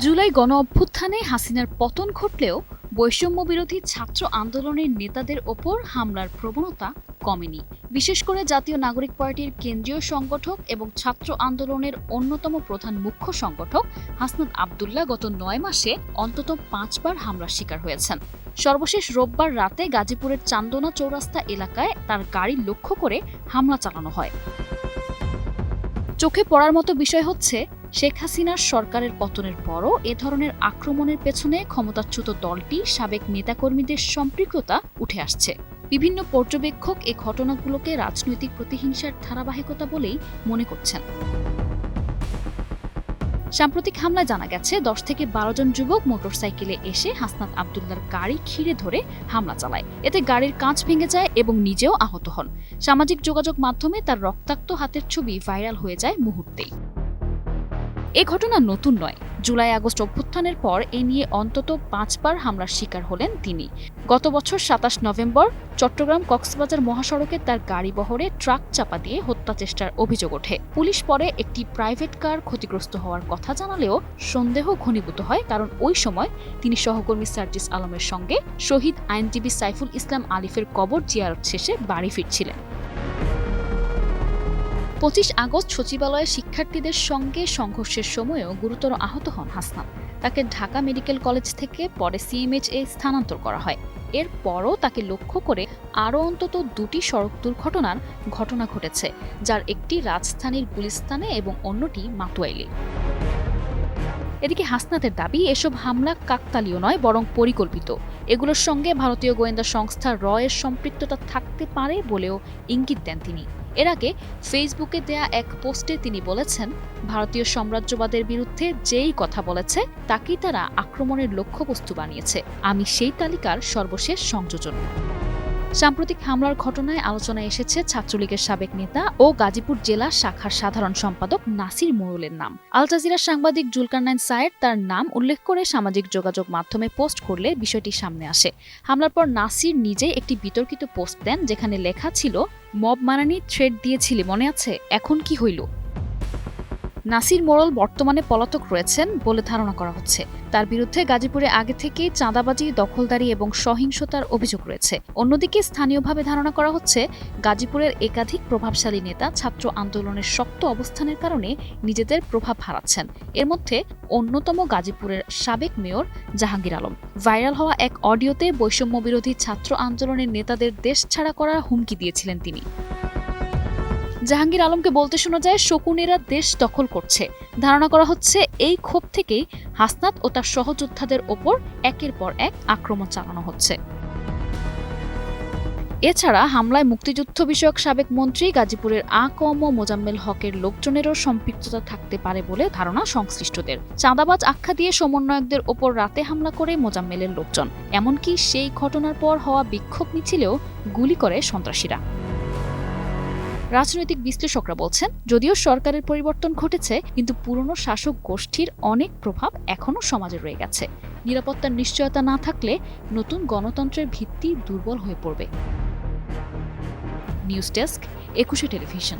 জুলাই গণ-অভ্যুত্থানে হাসিনার পতন ঘটলেও বৈষম্যবিরোধী ছাত্র আন্দোলনের নেতাদের ওপর হামলার প্রবণতা কমেনি। বিশেষ করে জাতীয় নাগরিক পার্টির কেন্দ্রীয় সংগঠক এবং ছাত্র আন্দোলনের অন্যতম প্রধান মুখ্য সংগঠক হাসনাত আবদুল্লাহ গত ৯ মাসে অন্তত ৫ বার হামলার শিকার হয়েছেন। সর্বশেষ রোববার রাতে গাজীপুরের চান্দনা চৌরাস্তা এলাকায় তার গাড়ি লক্ষ্য করে হামলা চালানো হয়। চোখে পড়ার মতো বিষয় হচ্ছে, শেখ হাসিনার সরকারের পতনের পরও এ ধরনের আক্রমণের পেছনে ক্ষমতাচ্যুত দলটির সাবেক নেতাকর্মীদের সম্পৃক্ততা উঠে আসছে। বিভিন্ন পর্যবেক্ষক এ ঘটনাগুলোকে রাজনৈতিক প্রতিহিংসার ধারাবাহিকতা বলেই মনে করছেন। সাম্প্রতিক হামলায় জানা গেছে ১০ থেকে ১২ জন যুবক মোটরসাইকেলে এসে হাসনাত আবদুল্লাহর গাড়ি ঘিরে ধরে হামলা চালায়। এতে গাড়ির কাঁচ ভেঙে যায় এবং নিজেও আহত হন। সামাজিক যোগাযোগ মাধ্যমে তার রক্তাক্ত হাতের ছবি ভাইরাল হয়ে যায় মুহূর্তেই। এ ঘটনা নতুন নয়। জুলাই আগস্ট অভ্যুত্থানের পর এ নিয়ে অন্তত ৫ বার হামলার শিকার হলেন তিনি। গত বছর ২৭ নভেম্বর চট্টগ্রাম কক্সবাজার মহাসড়কে তার গাড়িবহরে ট্রাক চাপা দিয়ে হত্যা চেষ্টার অভিযোগ ওঠে। পুলিশ পরে একটি প্রাইভেট কার ক্ষতিগ্রস্ত হওয়ার কথা জানালেও সন্দেহ ঘনীভূত হয়, কারণ ওই সময় তিনি সহকর্মী সার্জিস আলমের সঙ্গে শহীদ আইনজীবী সাইফুল ইসলাম আলিফের কবর জিয়ারত শেষে বাড়ি ফিরছিলেন। ২৫ আগস্ট সচিবালয়ে শিক্ষার্থীদের সঙ্গে সংঘর্ষের সময়ও গুরুতর আহত হন হাসনাত। তাকে ঢাকা মেডিকেল কলেজ থেকে পরে সিএমএইচে স্থানান্তর করা হয়। এরপরও তাকে লক্ষ্য করে আরও অন্তত ২টি সড়ক দুর্ঘটনার ঘটনা ঘটেছে, যার একটি রাজধানীর গুলিস্তানে এবং অন্যটি মাতুয়াইলে। এদিকে হাসনাতের দাবি, এসব হামলা কাকতালীয় নয়, বরং পরিকল্পিত। এগুলোর সঙ্গে ভারতীয় গোয়েন্দা সংস্থা র এর সম্পৃক্ততা থাকতে পারে বলেও ইঙ্গিত দেন তিনি। এর আগে ফেসবুকে দেয়া এক পোস্টে তিনি বলেছেন, ভারতীয় সাম্রাজ্যবাদের বিরুদ্ধে যেই কথা বলেছে তাকেই তারা আক্রমণের লক্ষ্যবস্তু বানিয়েছে। আমি সেই তালিকার সর্বশেষ সংযোজন। সাম্প্রতিক হামলার ঘটনায় আলোচনায় এসেছে ছাত্রলীগের সাবেক নেতা ও গাজীপুর জেলা শাখার সাধারণ সম্পাদক নাসির মোড়লের নাম। আল জাজিরার সাংবাদিক জুলকারনাইন সায়েদ তার নাম উল্লেখ করে সামাজিক যোগাযোগ মাধ্যমে পোস্ট করলে বিষয়টি সামনে আসে। হামলার পর নাসির নিজেই একটি বিতর্কিত পোস্ট দেন, যেখানে লেখা ছিল, মব মারানি থ্রেড দিয়েছিলি মনে আছে, এখন কি হইল? নাসির মোড়ল বর্তমানে পলাতক রয়েছেন বলে ধারণা করা হচ্ছে। তার বিরুদ্ধে গাজীপুরে আগে থেকেই চাঁদাবাজি, দখলদারি এবং সহিংসতার অভিযোগ রয়েছে। অন্যদিকে স্থানীয়ভাবে ধারণা করা হচ্ছে, গাজীপুরের একাধিক প্রভাবশালী নেতা ছাত্র আন্দোলনের শক্ত অবস্থানের কারণে নিজেদের প্রভাব হারাচ্ছেন। এর মধ্যে অন্যতম গাজীপুরের সাবেক মেয়র জাহাঙ্গীর আলম। ভাইরাল হওয়া এক অডিওতে বৈষম্যবিরোধী ছাত্র আন্দোলনের নেতাদের দেশ ছাড়া করার হুমকি দিয়েছিলেন তিনি। জাহাঙ্গীর আলমকে বলতে শোনা যায়, শকুনেরা দেশ দখল করছে। ধারণা করা হচ্ছে এই ক্ষোভ থেকেই হাসনাত ও তার সহযোদ্ধাদের ওপর একের পর এক আক্রমণ চালানো হচ্ছে। এছাড়া হামলায় মুক্তিযুদ্ধ বিষয়ক সাবেক মন্ত্রী গাজীপুরের আ.ক.ম মোজাম্মেল হকের লোকজনেরও সম্পৃক্ততা থাকতে পারে বলে ধারণা সংশ্লিষ্টদের। চাঁদাবাজ আখ্যা দিয়ে সমন্বয়কদের ওপর রাতে হামলা করে মোজাম্মেলের লোকজন। এমনকি সেই ঘটনার পর হওয়া বিক্ষোভ মিছিলেও গুলি করে সন্ত্রাসীরা। রাজনৈতিক বিশ্লেষকরা বলছেন, যদিও সরকারের পরিবর্তন ঘটেছে, কিন্তু পুরনো শাসক গোষ্ঠীর অনেক প্রভাব এখনও সমাজে রয়ে গেছে। নিরাপত্তার নিশ্চয়তা না থাকলে নতুন গণতন্ত্রের ভিত্তি দুর্বল হয়ে পড়বে। নিউজ ডেস্ক, ২১শে টেলিভিশন।